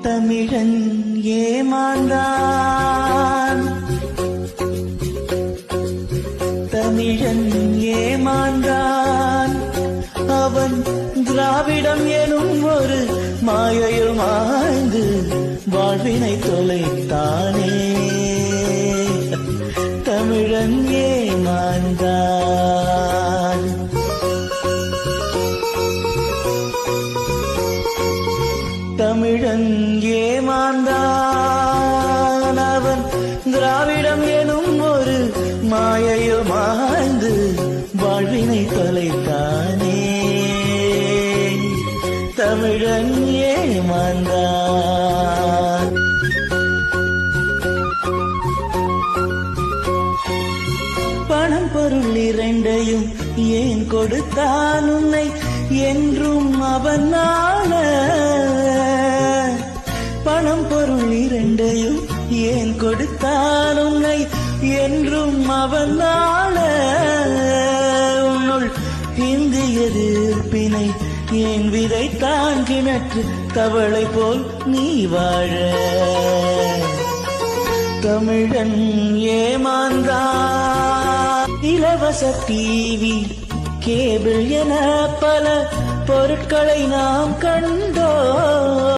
தமிழன் ஏமாந்தான், தமிழன் ஏமாந்தான். அவன் திராவிடம் எனும் ஒரு மாயையில் மாய்ந்து வாழ்வினை தொலைத்தானே. தமிழன் ஏமாந்தான். தமிழன் ஏமாந்தான். அவன் திராவிடம் எனும் ஒரு மாயையில் மாய்ந்து வாழ்வினை தொலைத்தானே. தமிழன் ஏமாந்தான். பணம் பொருள் இரண்டையும் ஏன் கொடுத்தான் உன்னை என்றும் அவன் ஆள. பணம் பொருள் இரண்டையும் ஏன் கொடுத்தான் உன்னை என்றும் அவன் ஆள. உன்னுள் இந்திய எதிர்ப்பினை ஏன் விதைத்தான் கிணற்று தவளை போல் நீ வாழ. தமிழன் ஏமாந்தான். இலவச டிவி கேபிள் என பல பொருட்களை நாம் கண்டோம்.